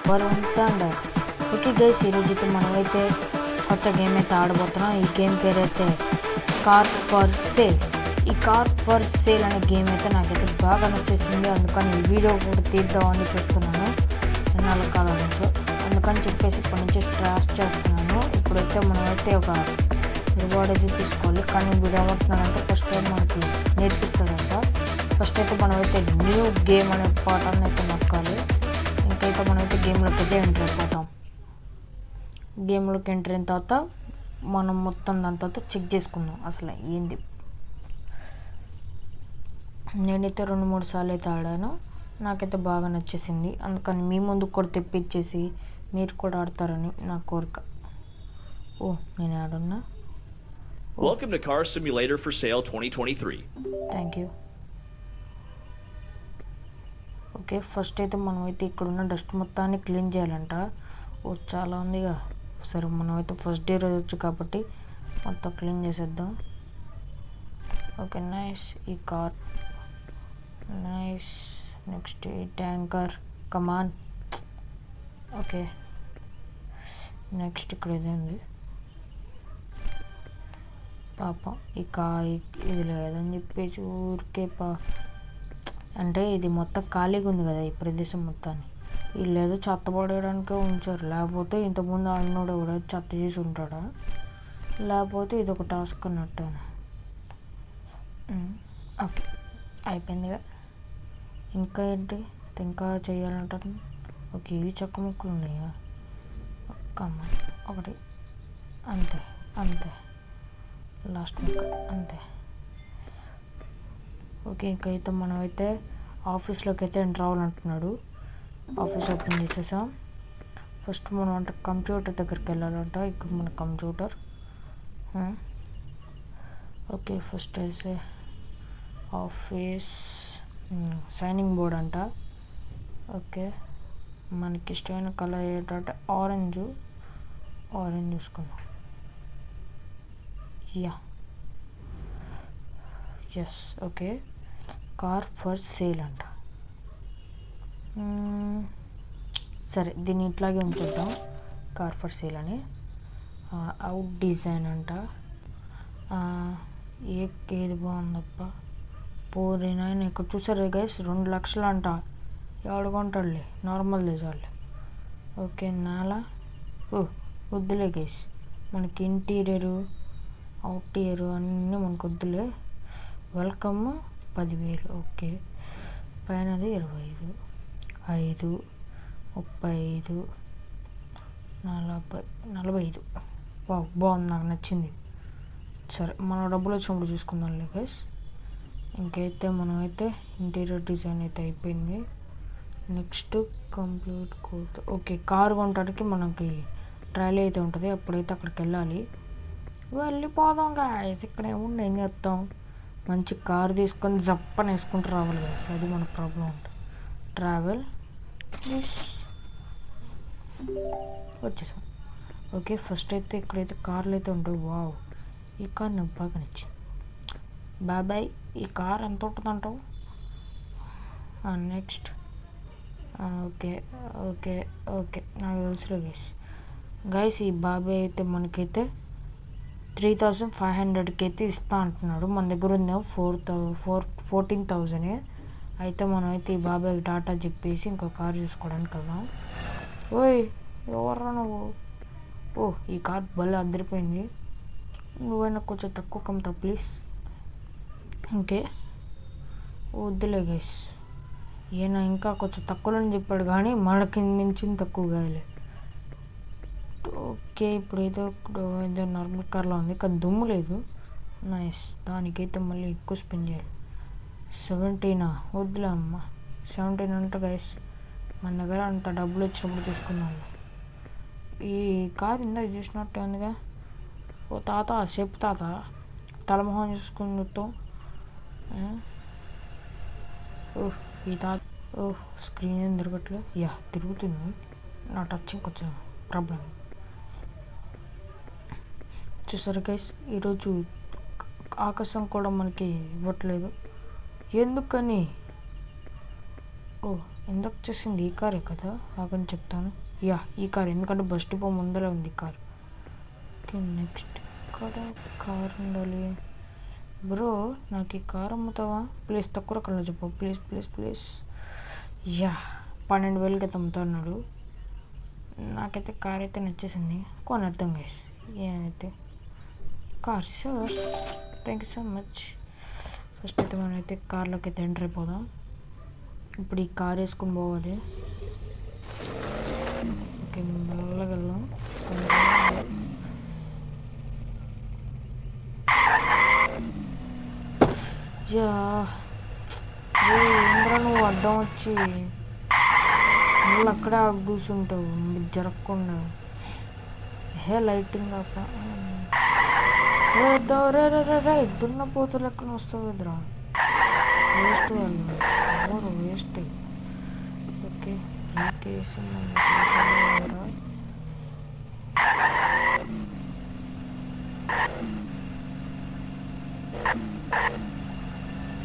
Varun thunder. Okay guys, ఈరోజు అయితే మనమైతే కొత్త గేమ్ అయితే ఆడబోతున్నాం. ఈ గేమ్ పేరు అయితే కార్ ఫర్ సేల్. ఈ కార్ ఫర్ సేల్ అనే గేమ్ అయితే నాకైతే బాగా నచ్చేసింది, అందుకని ఈ వీడియో కూడా తీద్దామని చూస్తున్నాను ఎన్నాళ్ళ కాలం నుంచి. అందుకని చెప్పేసి ఇప్పటి నుంచి స్టార్ట్ చేస్తున్నాను. ఇప్పుడైతే మనమైతే ఒక రివార్డ్ అయితే తీసుకోవాలి, కానీ వీడు ఏమంటున్నాడంటే ఫస్ట్ టైం మనకి నేర్పిస్తాడంట. ఫస్ట్ అయితే మనమైతే న్యూ గేమ్ అనే పాఠాన్ని అయితే నొక్కాలి. ఇంకైతే మనమైతే గేమ్లోకి అయితే ఎంటర్ అయిపోతాం. గేమ్లోకి ఎంటర్ అయిన తర్వాత మనం మొత్తం దాని తర్వాత చెక్ చేసుకుందాం అసలు ఏంది. నేనైతే 2-3 సార్లు అయితే ఆడాను, నాకైతే బాగా నచ్చేసింది. అందుకని మీ ముందుకు కూడా తెప్పించేసి మీరు కూడా ఆడతారని నా కోరిక. ఓ నేను ఆడున్నా. Welcome to Car Simulator for Sale 2023. Thank you. Okay, first అయితే మనమైతే ఇక్కడున్న డస్ట్ మొత్తాన్ని క్లీన్ చేయాలంట. ఓ చాలా ఉందిగా. సరే మనమైతే ఫస్ట్ డే రోజు వచ్చు కాబట్టి మొత్తం క్లీన్ చేసేద్దాం. Okay nice. ఈ కార్ నైస్. నెక్స్ట్ ఈ ట్యాంకర్ కమాన్. ఓకే నెక్స్ట్ ఇక్కడ ఇదేంది పాపం ఈ ఇది లేదని చెప్పేసి ఊరికే అంటే ఇది మొత్తం ఖాళీగా ఉంది కదా ఈ ప్రదేశం మొత్తాన్ని. వీళ్ళు ఏదో చెత్త పడేయడానికే ఉంచారు, లేకపోతే ఇంతకుముందు ఆడినోడు కూడా చెత్త చేసి ఉంటాడా, లేకపోతే ఇది ఒక టాస్క్ అన్నట్టు. ఓకే అయిపోయిందిగా. ఇంకా ఏంటి ఇంకా చేయాలంటారు. ఓకే ఇవి చెక్క ముక్కలు ఉన్నాయా, ఒకటి అంతే అంతే లాస్ట్ ముక్క అంతే. ఓకే ఇంకైతే మనమైతే ఆఫీస్లోకి అయితే ఎంటర్ అవ్వాలంటున్నాడు. ఆఫీస్ ఓపెన్ చేసేసాం. ఫస్ట్ మనం అంటే కంప్యూటర్ దగ్గరికి వెళ్ళాలంట. ఇక్కడ మన కంప్యూటర్. ఓకే ఫస్ట్ అయితే ఆఫీస్ సైనింగ్ బోర్డ్ అంట. ఓకే మనకి ఇష్టమైన కలర్ ఏంటంటే ఆరెంజ్ చూసుకుందాం. Yeah yes. Okay car for sale అంట. సరే దీన్ని ఇట్లాగే ఉంచుద్దాం కార్ ఫర్ సేల్ అని. అవుట్ డిజైన్ అంట. ఏది బాగుందప్ప పోరినా. ఇక్కడ చూసారు గైస్ 2 లక్షలు అంట. ఎవడు కొంటాడులే, నార్మల్ చాలే. ఓకే నేల వద్దులే గైస్, మనకి ఇంటీరియరు అవుట్రియరు అన్నీ మనకు వద్దులే. వెల్కమ్ 10,000. ఓకే పైనది 25, 5, 35, 40, 45. బాగుంది, నాకు నచ్చింది. సరే మన డబ్బులు వచ్చినప్పుడు చూసుకుందాంలే గైస్. ఇంకైతే మనమైతే ఇంటీరియర్ డిజైన్ అయితే అయిపోయింది. Next complete code. Okay car కొనడానికి మనకి ట్రయల్ అయితే ఉంటుంది, అప్పుడైతే అక్కడికి వెళ్ళిపోదాం గాయస్. ఇక్కడ ఏముంది, ఏం చేస్తాం, మంచి కారు తీసుకొని జప్పని వేసుకుంటూ రావాలి కదా, అది మన ప్రాబ్లం ఉంటుంది. ట్రావెల్ వచ్చేసాం. ఓకే ఫస్ట్ అయితే ఇక్కడైతే కార్లు అయితే ఉంటాయి. వావ్ ఈ కార్ నాకు బాగా నచ్చింది. బాబాయ్ ఈ కార్ ఎంత ఉంటుంది అంటావు. నెక్స్ట్ ఓకే ఓకే ఓకే నాకు తెలుసులే గైస్. ఈ బాబాయ్ అయితే మనకైతే 3,500కి అయితే ఇస్తా అంటున్నాడు. మన దగ్గర ఉందేమో 14,000. అయితే మనం అయితే ఈ బాబాయ్కి టాటా చెప్పేసి ఇంకో కార్ చూసుకోవడానికి వెళ్దాం. ఓయ్ ఎవర్రా నువ్వు. ఓ ఈ కార్ భలే అదిరిపోయింది. నువ్వైనా కొంచెం తక్కువ కమ్ముతా ప్లీజ్. ఓకే వద్దులే గైస్, ఈయన ఇంకా కొంచెం తక్కువలో చెప్పాడు కానీ మనకి మించింది తక్కువ కాదులే. ఓకే ఇప్పుడు ఏదో నార్మల్ కార్లో ఉంది కానీ దుమ్ము లేదు. నైస్. దానికైతే మళ్ళీ ఎక్కువ స్పెండ్ చేయాలి. 17 వద్దులే అమ్మ. 17 అంట గైస్, మన దగ్గర అంత డబ్బులు వచ్చినప్పుడు చూసుకున్నాను. ఈ కార్ ఇందాక చూసినట్టు ఉందిగా. ఓ తాత చెప్పు తాత, తలమొహం చూసుకున్నట్టు. ఈ తాత స్క్రీన్ ఏం తిరగట్లేదు. యా తిరుగుతుంది, నా టచింగ్ కొంచెం ప్రాబ్లం. చూసారు గైస్ ఈరోజు ఆకాశం కూడా మనకి ఇవ్వట్లేదు ఎందుకని. ఎందుకు చేసింది ఈ కారే కదా ఆగని చెప్తాను. యా ఈ కార్, ఎందుకంటే బస్ డిపో ముందరే ఉంది ఈ కార్. ఓకే నెక్స్ట్ ఇక్కడ కార్ ఉండాలి. బ్రో నాకు ఈ కార్ అమ్ముతావా ప్లీజ్? తక్కువ కల్లా చెప్పు ప్లీజ్ ప్లీజ్ ప్లీజ్. యా 12,000కి అయితే అమ్ముతున్నాడు. నాకైతే కార్ అయితే నచ్చేసింది, కొనేద్దాం గైస్. ఏమైతే కార్ షూర్స్, thank you so much. First అయితే మనం అయితే కార్లోకి అయితే ఎంటర్ అయిపోదాం. ఇప్పుడు ఈ కార్ వేసుకుని పోవాలి. ఓకే మెల్లగా వెళ్దాం. యా ఏంద్రా నువ్వు అడ్డం వచ్చి మళ్ళీ అక్కడే కూర్చుంటావు జరగకుండా. లైటింగ్ కాక దున్న పోతలు ఎక్కడ వస్తావు ఎదురా, వేస్ట్ వాళ్ళు వేస్ట్. ఓకే కేసు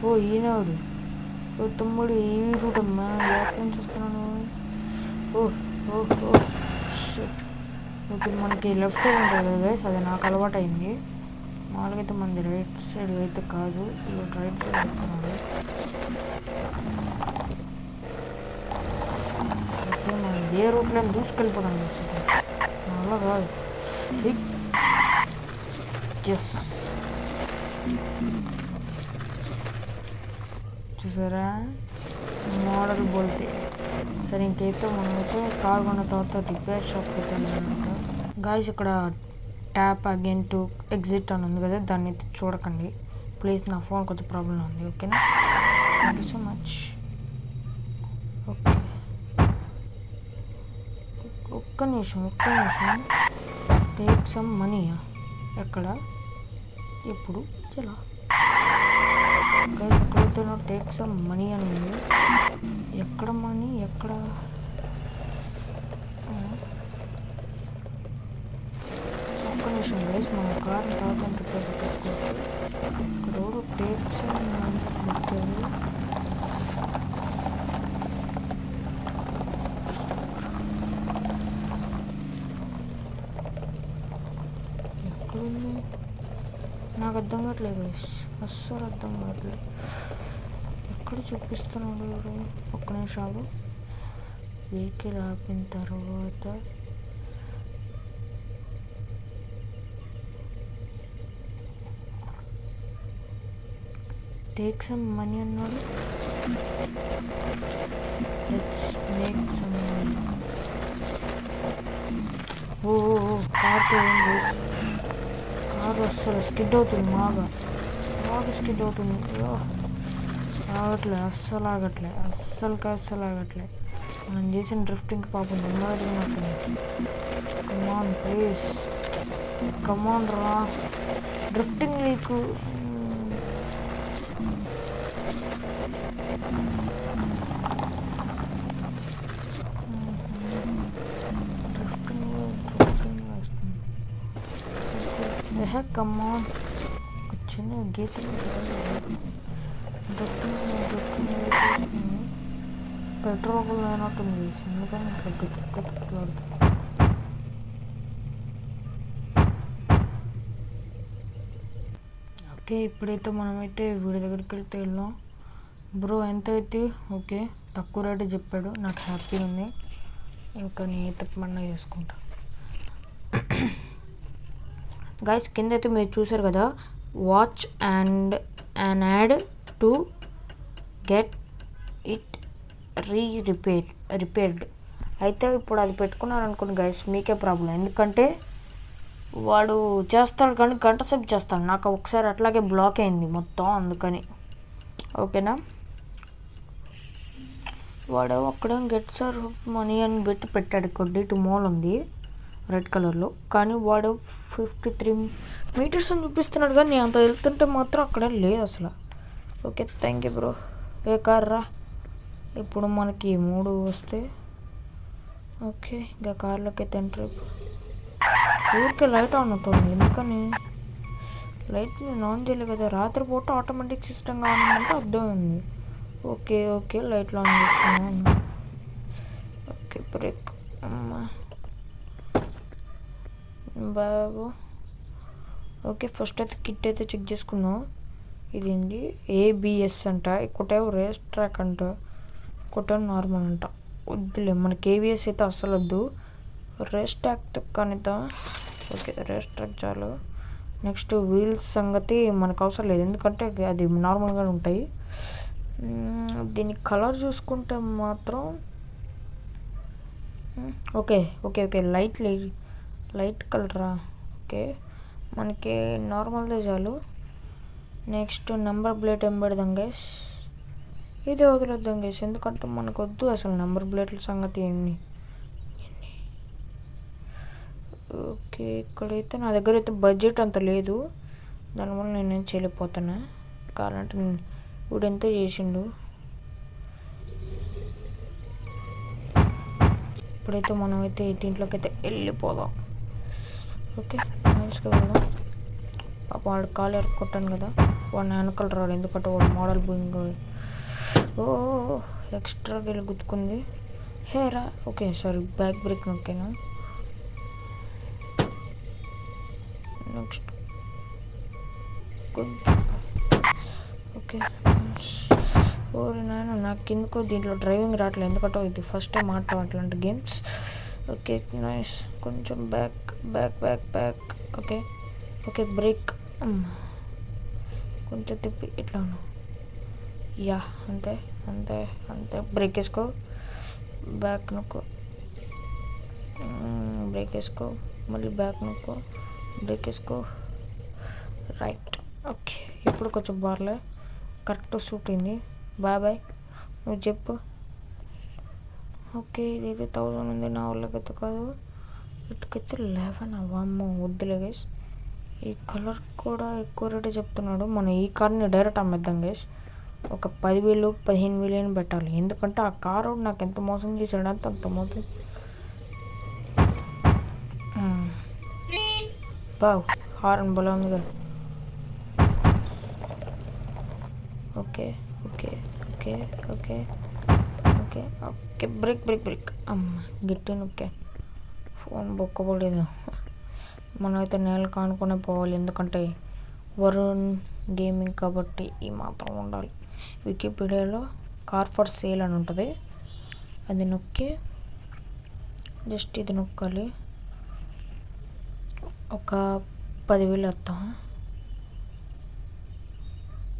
ఓ ఈయనవాడు. ఓ తమ్ముడు ఈ రూటమ్మా ఎక్కడి నుంచి వస్తున్నాను. ఓహ్ ఓహ్ ఓహ్ షిట్. ఓకే మనకి లెఫ్ట్ సైడ్ ఉంటుంది కదా గైస్, అది నాకు అలవాటు అయింది. మామూలుగా అయితే మనది రైట్ సైడ్ అయితే కాదు, ఇలా రైట్ సైడ్ చెప్తున్నాడు. అయితే మనం ఏ రూట్లో దూసుకెళ్ళిపోతాం గైస్, అలా కాదు. ఎస్ చూసారా మోడల్ బోల్తే. సరే ఇంకైతే మనమైతే కార్ కొన్న తర్వాత రిపేర్ షాప్కి అయితే వెళ్ళాలంట గాయస్. ఇక్కడ ట్యాప్ అగైన్ టు ఎగ్జిట్ అని ఉంది కదా, దాన్ని అయితే చూడకండి ప్లీజ్, నా ఫోన్ కొంచెం ప్రాబ్లం ఉంది. ఓకేనా, thank you so much. Okay ఒక్క నిమిషం టేక్ సమ్ మనీయా? ఎక్కడ ఎప్పుడు చలా ఎక్కడైతే టేక్ సమ్ మనీ అని ఉంది. ఎక్కడ మనీ ఎక్కడ? ఒక్క నిమిషం గైస్, మన కార్ని తర్వాత రిపేర్ చేసుకోవచ్చు. ఇక్కడ ఎవరు టేక్ సమ్ మనీ పెట్టారు. ఎక్కడుంది నాకు అర్థం కావట్లేదు గైస్, అస్సలు అర్థం కావట్లేదు. ఎక్కడ చూపిస్తున్నాడు వీడు? ఒక్క నిమిషాలు. వెహికల్ ఆపిన తర్వాత టేక్ సమ్ మనీ అన్నాడు. Let's make some money. ఓ కార్తో ఏం చేసి కారు అస్సలు స్కిడ్ అవుతుంది, బాగా స్కిడ్ అవుతుంది. ఆగట్లే, అస్సలు ఆగట్లే. మనం చేసిన డ్రిఫ్టింగ్ పాపం నెమ్మదినట్టుంది. కమాన్ ప్లీజ్, కమాన్ రా, డ్రిఫ్టింగ్ నీకు కమాన్. చిన్న గీత పెట్రోల్ అయినట్టుంది, ఎందుకని పెట్టులాడుతుంది. ఓకే ఇప్పుడైతే మనమైతే వీడి దగ్గరికి వెళ్తే వెళ్దాం. బ్రో ఎంత అయితే ఓకే తక్కువ రేటు చెప్పాడు, నాకు హ్యాపీగా ఉంది. ఇంకా నేను తప్పమన్నా చేసుకుంటా. గైస్ కింద అయితే మీరు చూసారు కదా, watch and an add to get it repaired. అయితే ఇప్పుడు అది పెట్టుకున్నారనుకోండి గైస్ మీకే ప్రాబ్లం, ఎందుకంటే వాడు చేస్తాడు కానీ గంట సేపు చేస్తాడు. నాకు ఒకసారి అట్లాగే బ్లాక్ అయింది మొత్తం, అందుకని. ఓకేనా, వాడు అక్కడేం గెట్ సార్ మనీ అని పెట్టాడు. కొద్ది టు మోల్ ఉంది రెడ్ కలర్లో, కానీ వాడు 53 మీటర్స్ అని చూపిస్తున్నాడు, కానీ నేను అంత వెళ్తుంటే మాత్రం అక్కడ లేదు అసలు. Okay thank you bro. A car రా, ఇప్పుడు మనకి 3 వస్తే ఓకే. ఇంకా కార్లోకి అయితే ఎంటర్ ఊరికే లైట్ ఆన్ అవుతుంది, ఎందుకని లైట్ నేను ఆన్ చేయలేదు కదా. రాత్రిపూట ఆటోమేటిక్ సిస్టమ్ ఆన్ అంటే అర్థమైంది. ఓకే లైట్లు ఆన్ చేసుకున్నాను. Break bag. ఓకే, ఫస్ట్ అయితే కిట్ అయితే చెక్ చేసుకుందాం. ఇదేంటి ఏబిఎస్ అంట, ఇంకోటేమో రేస్ ట్రాక్ అంట, ఇంకోటేమో నార్మల్ అంట. వద్దులే, మనకి ఏబిఎస్ అయితే అస్సలు వద్దు. రేస్ ట్రాక్ కనిద్దాం. ఓకే, రేస్ ట్రాక్ చాలు. నెక్స్ట్ వీల్స్ సంగతి మనకు అవసరం లేదు, ఎందుకంటే అది నార్మల్గా ఉంటాయి. దీని కలర్ చూసుకుంటే మాత్రం ఓకే ఓకే ఓకే లైట్ కలరా. ఓకే, మనకి నార్మల్దే చాలు. నెక్స్ట్ నెంబర్ ప్లేట్ ఏం పెడదాం గైస్? ఇదే వదిలేద్దాం గైస్, ఎందుకంటే మనకు వద్దు అసలు నెంబర్ ప్లేట్ల సంగతి ఏమి. ఓకే, ఇక్కడైతే నా దగ్గర అయితే బడ్జెట్ అంత లేదు, దానివల్ల నేనేం చేయలేకపోతున్నా. కావాలంటే ఇప్పుడు ఎంతో చేసిండు. ఇప్పుడైతే మనమైతే దీంట్లోకి అయితే వెళ్ళిపోదాం. ఓకే, నైస్గా వెళ్దాం. వాడు కాలు ఎరక్కొట్టాను కదా, వాడిని వెనకాల రాడు, ఎందుకంటే వాడు మోడల్ బూయింగ్. ఓ ఎక్స్ట్రాగా వెళ్ళి గుర్తుకుంది. హేరా. ఓకే, సారీ, బ్యాక్ బ్రేక్ నొక్కాను. Next okay. ఓరి నాయన, నాకు ఎందుకో దీంట్లో డ్రైవింగ్ రావట్లేదు, ఎందుకంటే ఇది ఫస్ట్ టైం ఆడటం అట్లాంటి గేమ్స్. Okay nice. కొంచెం back back back back. Okay okay, brake కొంచెం తిప్పి ఇట్లా. యా, అంతే అంతే అంతే. బ్రేక్ వేసుకో, బ్యాక్ నొక్కు, బ్రేక్ వేసుకో, మళ్ళీ బ్యాక్ నొక్కు, బ్రేక్ వేసుకో, రైట్. ఓకే, ఇప్పుడు కొంచెం బార్లే, కరెక్ట్ సూట్ అయింది. బాయ్, నువ్వు చెప్పు. ఓకే, ఇదైతే 1000 ఉంది, నా వాళ్ళకైతే కాదు. ఇటుకైతే 11. అవ్వమ్మో, వద్దులే గైస్. ఈ కలర్ కూడా ఎక్కువ రేటే చెప్తున్నాడు. మనం ఈ కార్ని డైరెక్ట్ అమ్మేద్దాం గైస్. ఒక 10,000 15,000 అని పెట్టాలి, ఎందుకంటే ఆ కారు నాకు ఎంత మోసం చేసాడంటే అంత మోసం. బావ్, హార్న్ బలం ఉందిగా. Okay okay okay okay okay okay, break break break. అమ్మ, గట్టి నొక్కే, ఫోన్ బొక్కబడలేదు. మనమైతే నేల కానుకొనే పోవాలి, ఎందుకంటే వరుణ్ గేమింగ్ కాబట్టి ఈ మాత్రం ఉండాలి. వికీపీడియాలో కార్ ఫర్ సేల్ అని ఉంటుంది, అది నొక్కి జస్ట్ ఇది నొక్కాలి. ఒక 10,000 వద్దాం.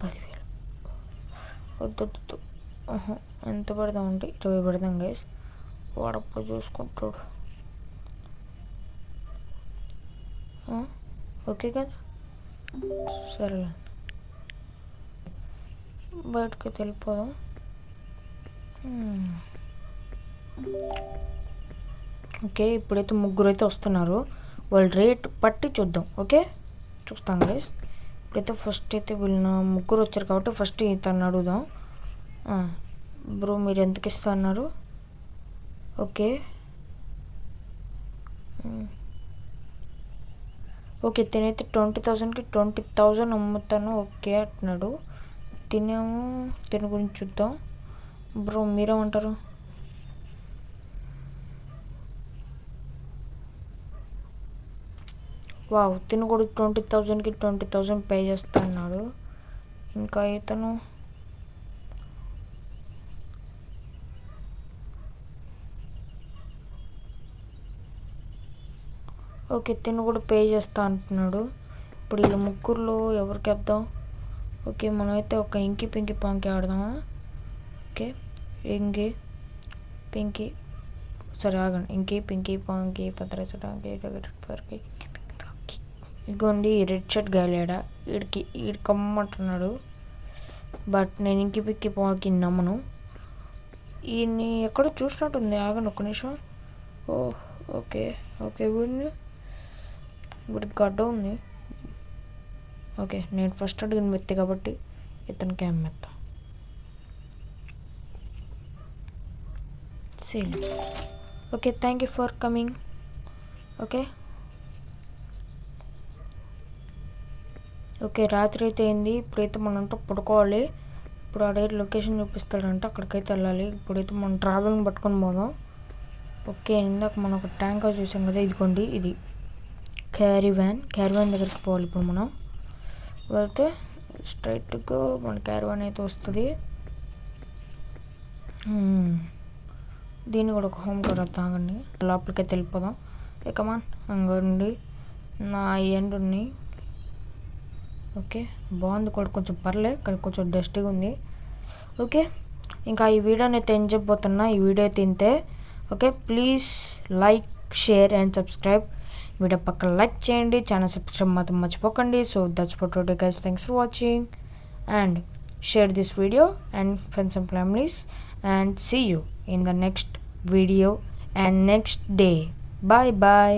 10,000 వద్దు. ఎంత పెడదామంటే 20 పెడదాం గైస్. వాడప్ప చూసుకుంటాడు. ఓకే కదా, సరేలే, బయటకి వెళ్ళిపోదాం. ఓకే, ఇప్పుడైతే ముగ్గురు అయితే వస్తున్నారు, వాళ్ళ రేట్ పట్టి చూద్దాం. ఓకే, చూస్తాం గైస్. ఇప్పుడైతే ఫస్ట్ అయితే వీళ్ళ ముగ్గురు వచ్చారు కాబట్టి ఫస్ట్ ఇతను అడుగుదాం. బ్రో, మీరు ఎంతకి ఇస్తా అన్నారు? ఓకే ఓకే, తినైతే 20,000కి 20,000 అమ్ముతాను ఓకే అంటున్నాడు. తిని గురించి చూద్దాం. బ్రో, మీరేమంటారు? వావ్, తిను కూడా 20,000కి 20,000 పే చేస్తా అన్నాడు. ఇంకా ఇతను ఓకే, తిను కూడా పే చేస్తా అంటున్నాడు. ఇప్పుడు వీళ్ళ ముగ్గురులో ఎవరికి వేద్దాం? ఓకే, మనమైతే ఒక ఇంకి పింకి పాంకి ఆడదామా? ఓకే, ఇంకి పింకి, సరే ఆగండి. ఇంకి పింకి పాంకి పత్రకి. ఇదిగోండి, రెడ్ షర్ట్ గాలేడా, వీడికి కమ్మంటున్నాడు. బట్ నేను ఇంకి పింకి పాంకి నమ్మను. ఈయన్ని ఎక్కడో చూసినట్టుంది, ఆగండి ఒక్క నిమిషం. ఓకే ఓకే, వీడికి గడ్డ ఉంది. ఓకే, నేను ఫస్ట్ అడిగిన వ్యక్తి కాబట్టి ఇతనికి అమ్మేస్తా. Sale. Okay, thank you for coming. Okay okay, రాత్రి అయితే అయింది. ఇప్పుడైతే మనంతా పడుకోవాలి. ఇప్పుడు ఆడే లొకేషన్ చూపిస్తాడంట, అక్కడికైతే వెళ్ళాలి. ఇప్పుడైతే మనం ట్రావెలింగ్ పట్టుకొని పోదాం. ఓకే, ఇందాక మనం ఒక ట్యాంకర్ చూసాం కదా, ఇదిగోండి ఇది క్యారీవ్యాన్ దగ్గరికి పోవాలి. ఇప్పుడు మనం వెళ్తే స్ట్రైట్గా మన క్యారీవ్యాన్ అయితే వస్తుంది. దీన్ని కూడా ఒక హోమ్ కలర్ తాగండి, లోపలికైతే వెళ్ళిపోదాం. ఇక మన అంగండి నా ఎండ్ ఉన్నాయి. ఓకే, బాగుంది కూడా, కొంచెం పర్లే, కానీ కొంచెం డస్ట్గా ఉంది. ఓకే, ఇంకా ఈ వీడియోని అయితే ఏం చెప్పబోతున్నా, ఈ వీడియో అయితే ఇంతే. Okay, please like, share and subscribe. Video పక్కన లైక్ చేయండి, ఛానల్ సబ్స్క్రైబ్ మాత్రం మర్చిపోకండి. So that's for today guys, thanks for watching and share this video and friends and families, and see you in the next video and next day. Bye bye.